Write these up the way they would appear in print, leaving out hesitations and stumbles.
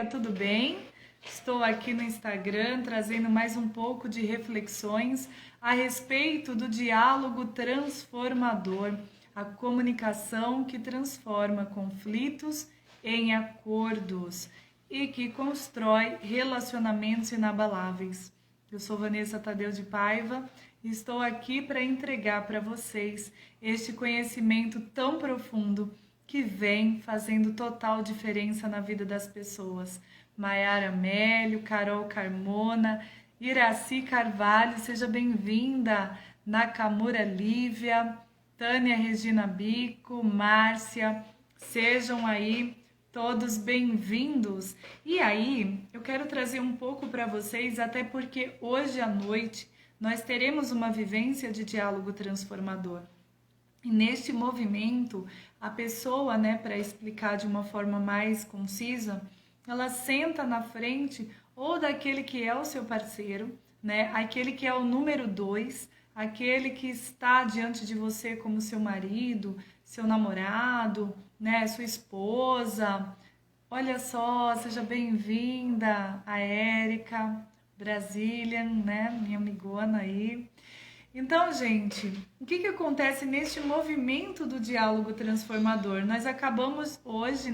tudo bem? Estou aqui no Instagram trazendo mais um pouco de reflexões a respeito do diálogo transformador, a comunicação que transforma conflitos em acordos e que constrói relacionamentos inabaláveis. Eu sou Vanessa Tadeu de Paiva e estou aqui para entregar para vocês este conhecimento tão profundo que vem fazendo total diferença na vida das pessoas. Maiara Mélio, Carol Carmona, Iraci Carvalho, seja bem-vinda. Nakamura Lívia, Tânia Regina Bico, Márcia, sejam aí todos bem-vindos. E aí, eu quero trazer um pouco para vocês, até porque hoje à noite nós teremos uma vivência de diálogo transformador. E neste movimento, a pessoa, para explicar de uma forma mais concisa, ela senta na frente ou daquele que é o seu parceiro, aquele que é o número 2, aquele que está diante de você como seu marido, seu namorado, sua esposa. Olha só, seja bem-vinda, a Érica, Brasília, minha amigona aí. Então, gente, o que acontece neste movimento do diálogo transformador? Nós acabamos hoje,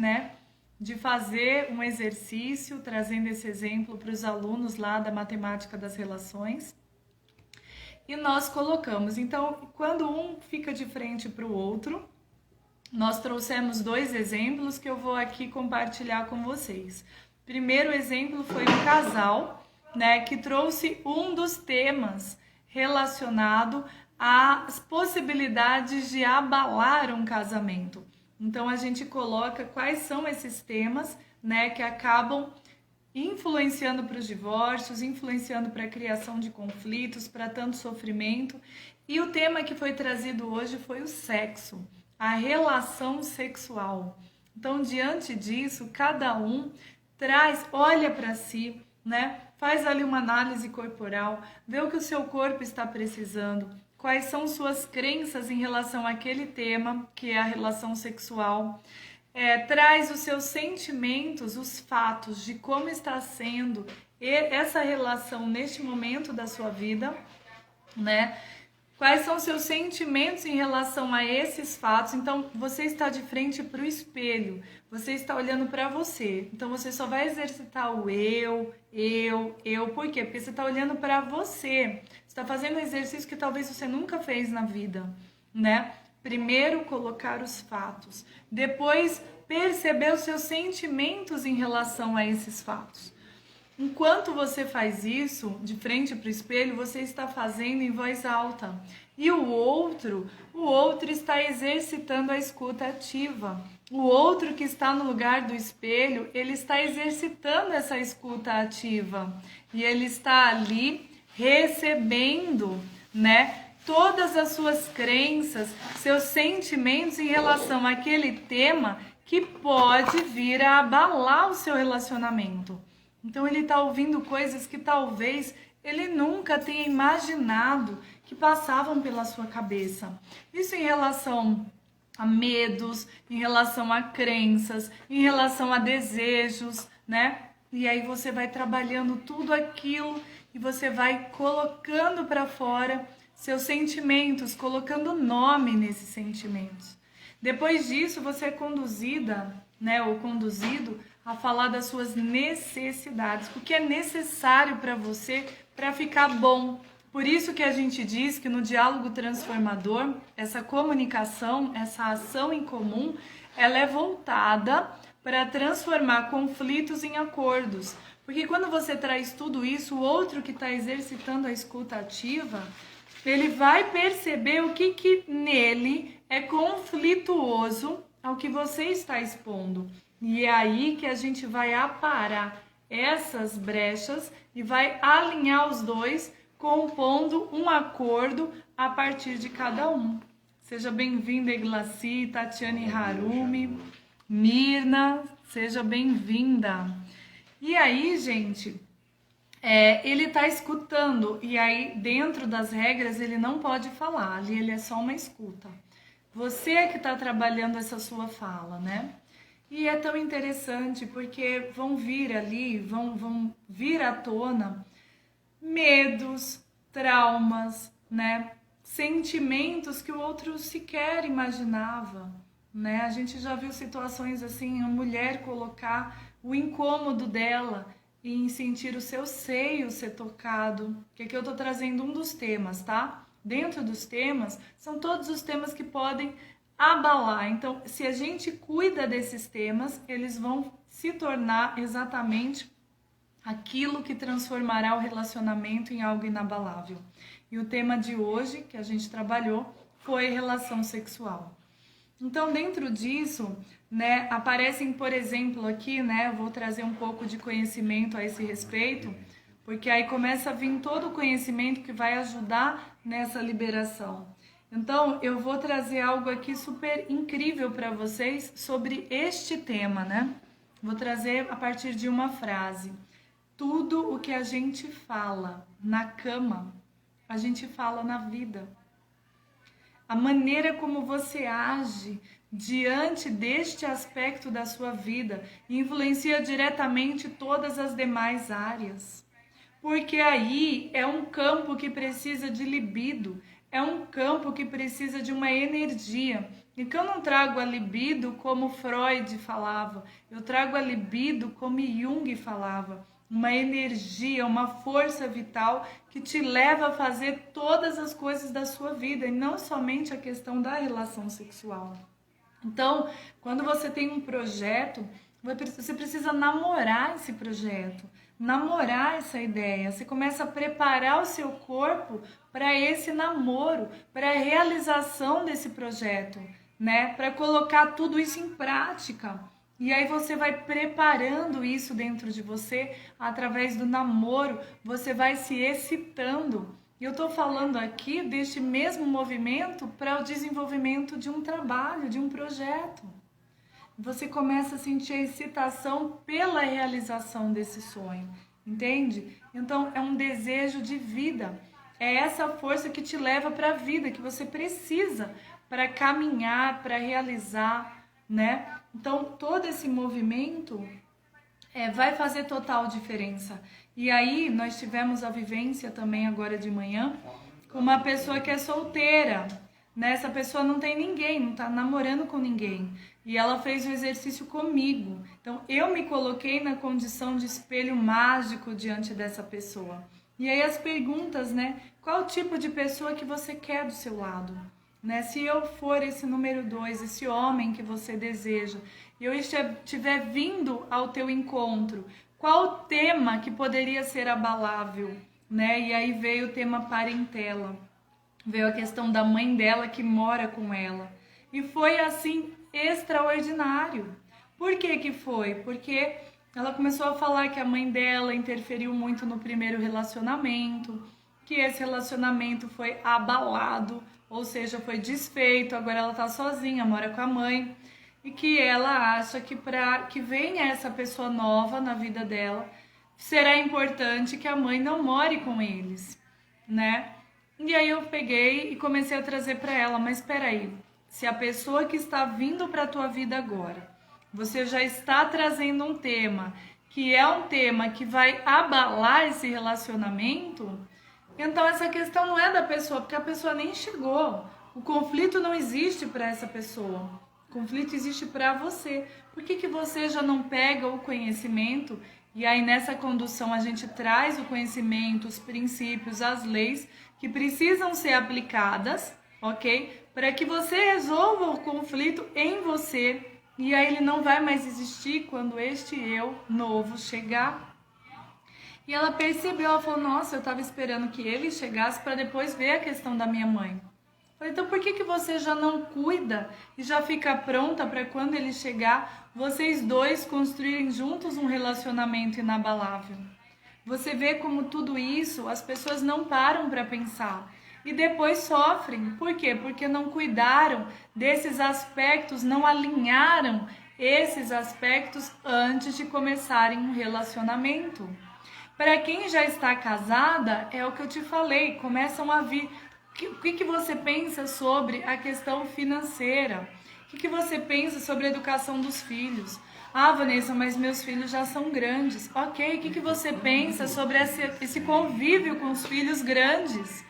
de fazer um exercício, trazendo esse exemplo para os alunos lá da Matemática das Relações. E nós colocamos, então, quando um fica de frente para o outro, nós trouxemos 2 exemplos que eu vou aqui compartilhar com vocês. Primeiro exemplo foi um casal, que trouxe um dos temas relacionado às possibilidades de abalar um casamento. Então a gente coloca quais são esses temas, que acabam influenciando para os divórcios, influenciando para a criação de conflitos, para tanto sofrimento. E o tema que foi trazido hoje foi o sexo, a relação sexual. Então, diante disso, cada um olha para si, faz ali uma análise corporal, vê o que o seu corpo está precisando, quais são suas crenças em relação àquele tema, que é a relação sexual, traz os seus sentimentos, os fatos de como está sendo essa relação neste momento da sua vida, Quais são os seus sentimentos em relação a esses fatos? Então, você está de frente para o espelho, você está olhando para você. Então, você só vai exercitar o eu. Por quê? Porque você está olhando para você. Você está fazendo um exercício que talvez você nunca fez na vida, Primeiro, colocar os fatos. Depois, perceber os seus sentimentos em relação a esses fatos. Enquanto você faz isso, de frente para o espelho, você está fazendo em voz alta. E o outro está exercitando a escuta ativa. O outro que está no lugar do espelho, ele está exercitando essa escuta ativa. E ele está ali recebendo, todas as suas crenças, seus sentimentos em relação àquele tema que pode vir a abalar o seu relacionamento. Então ele está ouvindo coisas que talvez ele nunca tenha imaginado que passavam pela sua cabeça. Isso em relação a medos, em relação a crenças, em relação a desejos, E aí você vai trabalhando tudo aquilo e você vai colocando para fora seus sentimentos, colocando nome nesses sentimentos. Depois disso, você é conduzida, ou conduzido a falar das suas necessidades, o que é necessário para você para ficar bom. Por isso que a gente diz que no diálogo transformador, essa comunicação, essa ação em comum, ela é voltada para transformar conflitos em acordos. Porque quando você traz tudo isso, o outro que está exercitando a escuta ativa, ele vai perceber o que nele é conflituoso ao que você está expondo. E é aí que a gente vai aparar essas brechas e vai alinhar os dois, compondo um acordo a partir de cada um. Seja bem-vinda, Eglaci, Tatiane Harumi, Mirna, seja bem-vinda. E aí, gente, ele está escutando, e aí dentro das regras ele não pode falar, ali ele é só uma escuta. Você é que está trabalhando essa sua fala, E é tão interessante porque vão vir ali, vão vir à tona medos, traumas, né? Sentimentos que o outro sequer imaginava, né? A gente já viu situações assim, a mulher colocar o incômodo dela em sentir o seu seio ser tocado, que aqui eu tô trazendo um dos temas, tá? Dentro dos temas, são todos os temas que podem abalar. Então, se a gente cuida desses temas, eles vão se tornar exatamente aquilo que transformará o relacionamento em algo inabalável. E o tema de hoje, que a gente trabalhou, foi relação sexual. Então, dentro disso, né, aparecem, por exemplo, aqui, né, eu vou trazer um pouco de conhecimento a esse respeito, porque aí começa a vir todo o conhecimento que vai ajudar nessa liberação. Então, eu vou trazer algo aqui super incrível para vocês sobre este tema, né? Vou trazer a partir de uma frase. Tudo o que a gente fala na cama, a gente fala na vida. A maneira como você age diante deste aspecto da sua vida influencia diretamente todas as demais áreas. Porque aí é um campo que precisa de libido, é um campo que precisa de uma energia. E que eu não trago a libido como Freud falava, eu trago a libido como Jung falava. Uma energia, uma força vital que te leva a fazer todas as coisas da sua vida e não somente a questão da relação sexual. Então, quando você tem um projeto, você precisa namorar esse projeto, namorar essa ideia. Você começa a preparar o seu corpo para esse namoro, para a realização desse projeto, né? Para colocar tudo isso em prática. E aí você vai preparando isso dentro de você, através do namoro, você vai se excitando. E eu estou falando aqui deste mesmo movimento para o desenvolvimento de um trabalho, de um projeto. Você começa a sentir a excitação pela realização desse sonho, entende? Então é um desejo de vida, é essa força que te leva para a vida, que você precisa para caminhar, para realizar, né? Então todo esse movimento vai fazer total diferença. E aí nós tivemos a vivência também agora de manhã com uma pessoa que é solteira, né? Essa pessoa não tem ninguém, não está namorando com ninguém. E ela fez um exercício comigo. Então eu me coloquei na condição de espelho mágico diante dessa pessoa. E aí as perguntas, né? Qual tipo de pessoa que você quer do seu lado? Né? Se eu for esse número 2, esse homem que você deseja, e eu estiver vindo ao teu encontro, qual o tema que poderia ser abalável? Né? E aí veio o tema parentela, veio a questão da mãe dela que mora com ela. E foi assim extraordinário. Por que que foi? Porque ela começou a falar que a mãe dela interferiu muito no primeiro relacionamento, que esse relacionamento foi abalado, ou seja, foi desfeito, agora ela tá sozinha, mora com a mãe, e que ela acha que para que venha essa pessoa nova na vida dela, será importante que a mãe não more com eles, né? E aí eu peguei e comecei a trazer para ela, mas espera aí, se a pessoa que está vindo para a tua vida agora, você já está trazendo um tema, que é um tema que vai abalar esse relacionamento, então essa questão não é da pessoa, porque a pessoa nem chegou. O conflito não existe para essa pessoa. O conflito existe para você. Por que que você já não pega o conhecimento? E aí nessa condução a gente traz o conhecimento, os princípios, as leis que precisam ser aplicadas, ok? Para que você resolva o conflito em você. E aí ele não vai mais existir quando este eu novo chegar. E ela percebeu, ela falou, nossa, eu estava esperando que ele chegasse para depois ver a questão da minha mãe. Eu falei, então por que que você já não cuida e já fica pronta para quando ele chegar, vocês dois construírem juntos um relacionamento inabalável? Você vê como tudo isso, as pessoas não param para pensar e depois sofrem. Por quê? Porque não cuidaram desses aspectos, não alinharam esses aspectos antes de começarem um relacionamento. Para quem já está casada, é o que eu te falei, começam a vir. O que você pensa sobre a questão financeira? O que você pensa sobre a educação dos filhos? Ah, Vanessa, mas meus filhos já são grandes. Ok, o que você pensa sobre esse convívio com os filhos grandes?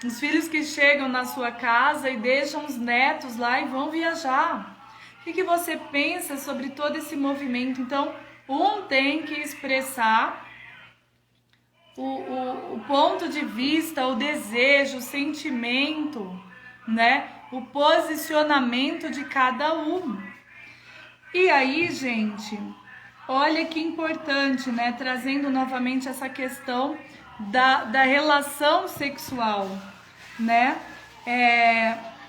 Os filhos que chegam na sua casa e deixam os netos lá e vão viajar. O que você pensa sobre todo esse movimento? Então, um tem que expressar o ponto de vista, o desejo, o sentimento, né? O posicionamento de cada um. E aí, gente, olha que importante, né? Trazendo novamente essa questão da relação sexual, né?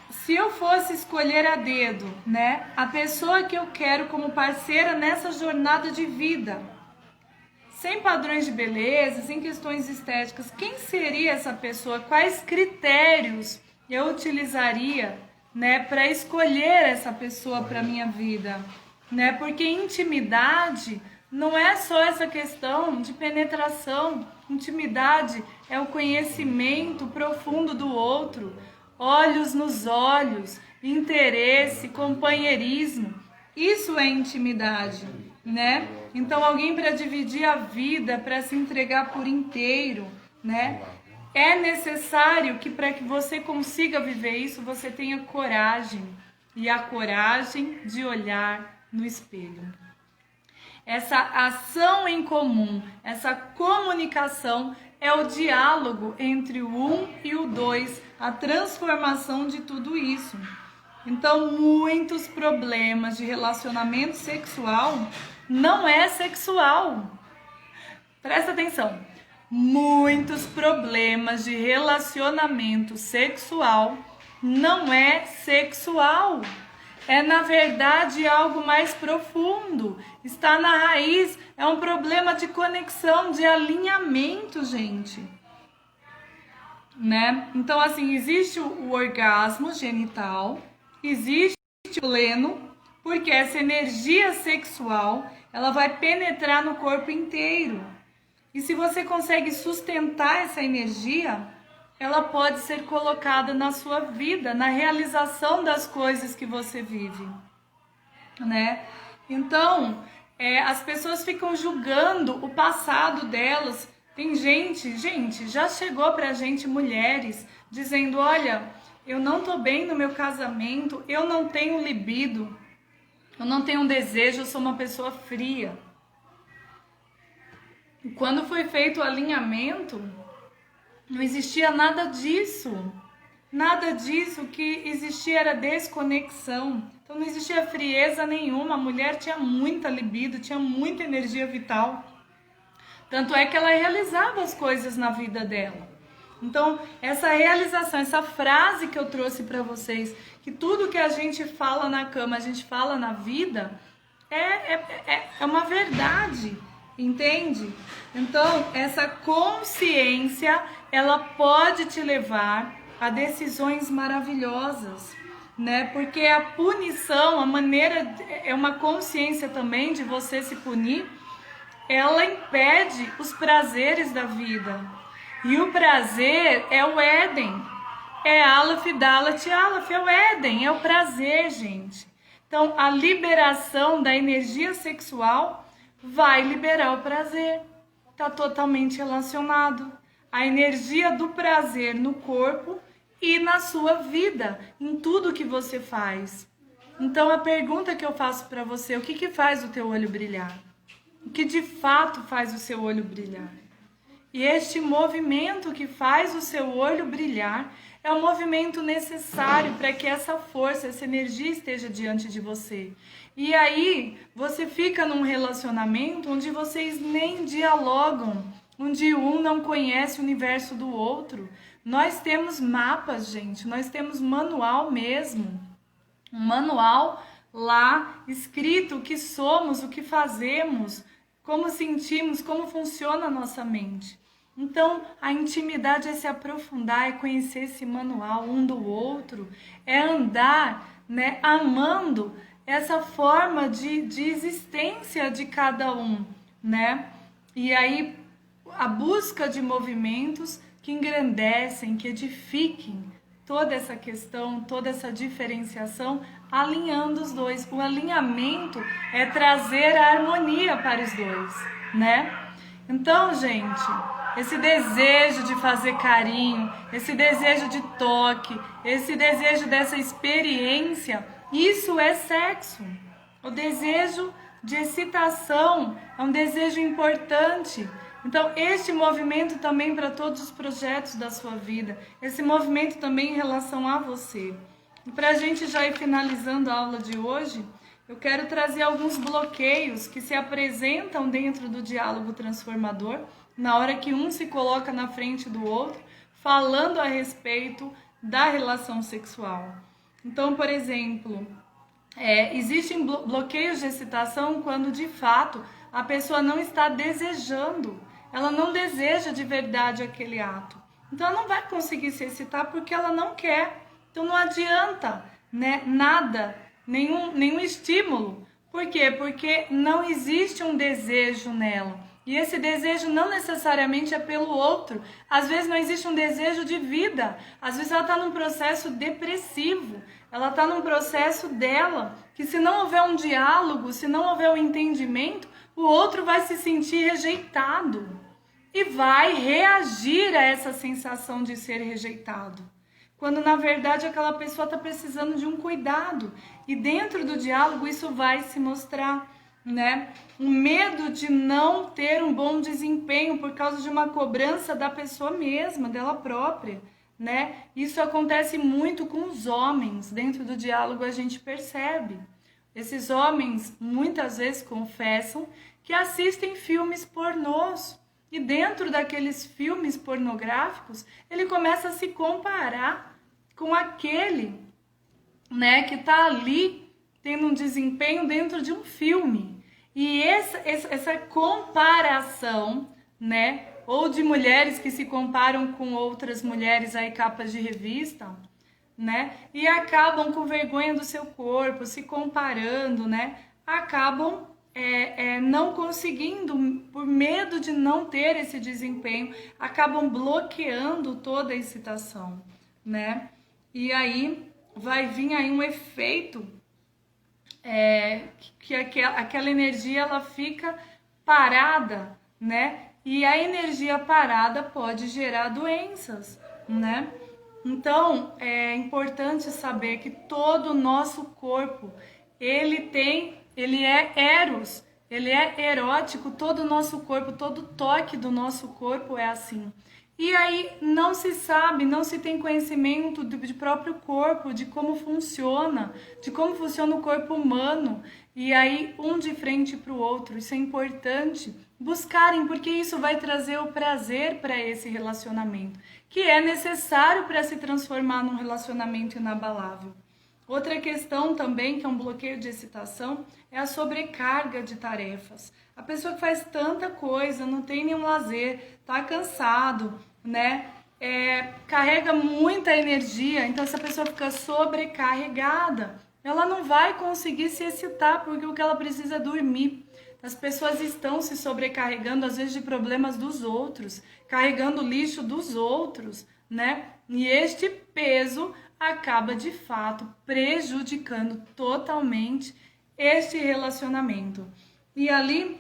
Se eu fosse escolher a dedo, né? A pessoa que eu quero como parceira nessa jornada de vida, sem padrões de beleza, sem questões estéticas, quem seria essa pessoa? Quais critérios eu utilizaria, né, para escolher essa pessoa para minha vida, né? Porque intimidade não é só essa questão de penetração. Intimidade é o conhecimento profundo do outro, olhos nos olhos, interesse, companheirismo. Isso é intimidade, né? Então, alguém para dividir a vida, para se entregar por inteiro, né? É necessário que para que você consiga viver isso, você tenha coragem. E a coragem de olhar no espelho. Essa ação em comum, essa comunicação é o diálogo entre o 1 e o 2, a transformação de tudo isso. Então, muitos problemas de relacionamento sexual não é sexual. Presta atenção. Muitos problemas de relacionamento sexual não é sexual. É, na verdade, algo mais profundo. Está na raiz. É um problema de conexão, de alinhamento, gente. Né? Então, assim, existe o orgasmo genital, existe o pleno, porque essa energia sexual, ela vai penetrar no corpo inteiro. E se você consegue sustentar essa energia, ela pode ser colocada na sua vida, na realização das coisas que você vive, né? Então, as pessoas ficam julgando o passado delas. Tem gente, já chegou pra gente mulheres dizendo, olha, eu não tô bem no meu casamento, eu não tenho libido, eu não tenho desejo, eu sou uma pessoa fria. Quando foi feito o alinhamento, não existia nada disso. Nada disso, o que existia era desconexão. Então não existia frieza nenhuma, a mulher tinha muita libido, tinha muita energia vital. Tanto é que ela realizava as coisas na vida dela. Então, essa realização, essa frase que eu trouxe para vocês, que tudo que a gente fala na cama, a gente fala na vida, é uma verdade, entende? Então, essa consciência, ela pode te levar a decisões maravilhosas, né? Porque a punição, a maneira, é uma consciência também de você se punir, ela impede os prazeres da vida. E o prazer é o Éden. É Aleph, Dalet, Aleph, é o Éden, é o prazer, gente. Então, a liberação da energia sexual vai liberar o prazer. Está totalmente relacionado. A energia do prazer no corpo e na sua vida, em tudo que você faz. Então, a pergunta que eu faço para você, o que faz o teu olho brilhar? O que de fato faz o seu olho brilhar? E este movimento que faz o seu olho brilhar é um movimento necessário para que essa força, essa energia esteja diante de você. E aí você fica num relacionamento onde vocês nem dialogam, onde um não conhece o universo do outro. Nós temos mapas, gente, nós temos manual mesmo. Um manual lá escrito o que somos, o que fazemos, como sentimos, como funciona a nossa mente. Então, a intimidade é se aprofundar, é conhecer esse manual um do outro, é andar, né, amando essa forma de existência de cada um, né? E aí, a busca de movimentos que engrandecem, que edifiquem toda essa questão, toda essa diferenciação alinhando os dois. O alinhamento é trazer a harmonia para os dois, né? Então, gente, esse desejo de fazer carinho, esse desejo de toque, esse desejo dessa experiência, isso é sexo. O desejo de excitação é um desejo importante. Então, este movimento também para todos os projetos da sua vida, esse movimento também em relação a você. E para a gente já ir finalizando a aula de hoje, eu quero trazer alguns bloqueios que se apresentam dentro do diálogo transformador, na hora que um se coloca na frente do outro, falando a respeito da relação sexual. Então, por exemplo, existem bloqueios de excitação quando de fato a pessoa não está desejando, ela não deseja de verdade aquele ato. Então ela não vai conseguir se excitar porque ela não quer. Então não adianta, né, nada, nenhum estímulo. Por quê? Porque não existe um desejo nela. E esse desejo não necessariamente é pelo outro. Às vezes não existe um desejo de vida. Às vezes ela está num processo depressivo. Ela está num processo dela, que se não houver um diálogo, se não houver um entendimento, o outro vai se sentir rejeitado. E vai reagir a essa sensação de ser rejeitado. Quando na verdade aquela pessoa está precisando de um cuidado. E dentro do diálogo isso vai se mostrar, né? O medo de não ter um bom desempenho por causa de uma cobrança da pessoa mesma, dela própria, né? Isso acontece muito com os homens. Dentro do diálogo a gente percebe. Esses homens muitas vezes confessam que assistem filmes pornôs. E dentro daqueles filmes pornográficos, ele começa a se comparar com aquele, né, que está ali tendo um desempenho dentro de um filme. E essa comparação, né, ou de mulheres que se comparam com outras mulheres aí, capas de revista, né, e acabam com vergonha do seu corpo, se comparando, né, acabam não conseguindo, por medo de não ter esse desempenho, acabam bloqueando toda a excitação, né? E aí vai vir aí um efeito que aquela energia ela fica parada, né? E a energia parada pode gerar doenças, né? Então é importante saber que todo o nosso corpo ele é eros, ele é erótico, todo o nosso corpo, todo o toque do nosso corpo é assim. E aí não se sabe, não se tem conhecimento de próprio corpo, de como funciona o corpo humano. E aí um de frente para o outro, isso é importante buscarem, porque isso vai trazer o prazer para esse relacionamento, que é necessário para se transformar num relacionamento inabalável. Outra questão também, que é um bloqueio de excitação, é a sobrecarga de tarefas. A pessoa que faz tanta coisa, não tem nenhum lazer, tá cansado, né? Carrega muita energia, então essa pessoa fica sobrecarregada. Ela não vai conseguir se excitar, porque o que ela precisa é dormir. As pessoas estão se sobrecarregando, às vezes, de problemas dos outros, carregando o lixo dos outros, né? E este peso acaba de fato prejudicando totalmente este relacionamento. E ali,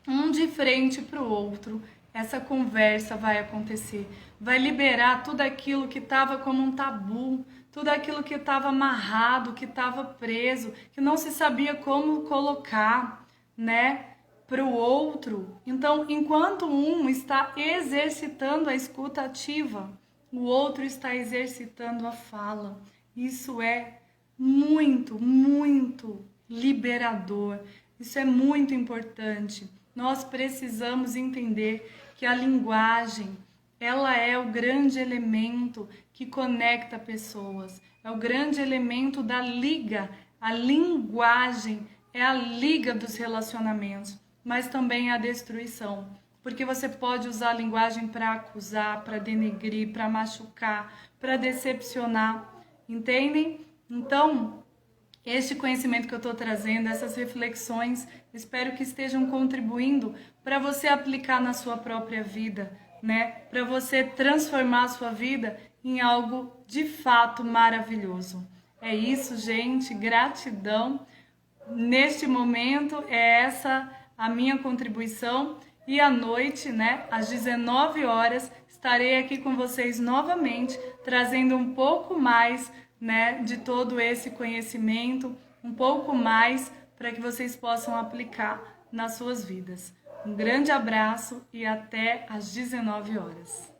um de frente para o outro, essa conversa vai acontecer. Vai liberar tudo aquilo que estava como um tabu, tudo aquilo que estava amarrado, que estava preso, que não se sabia como colocar, né, para o outro. Então, enquanto um está exercitando a escuta ativa, o outro está exercitando a fala. Isso é muito, muito liberador. Isso é muito importante. Nós precisamos entender que a linguagem, ela é o grande elemento que conecta pessoas. É o grande elemento da liga. A linguagem é a liga dos relacionamentos, mas também a destruição. Porque você pode usar a linguagem para acusar, para denegrir, para machucar, para decepcionar, entendem? Então, este conhecimento que eu estou trazendo, essas reflexões, espero que estejam contribuindo para você aplicar na sua própria vida, né? Para você transformar a sua vida em algo de fato maravilhoso. É isso, gente, gratidão. Neste momento é essa a minha contribuição e à noite, né, às 19 horas, estarei aqui com vocês novamente, trazendo um pouco mais, né, de todo esse conhecimento, um pouco mais para que vocês possam aplicar nas suas vidas. Um grande abraço e até às 19 horas.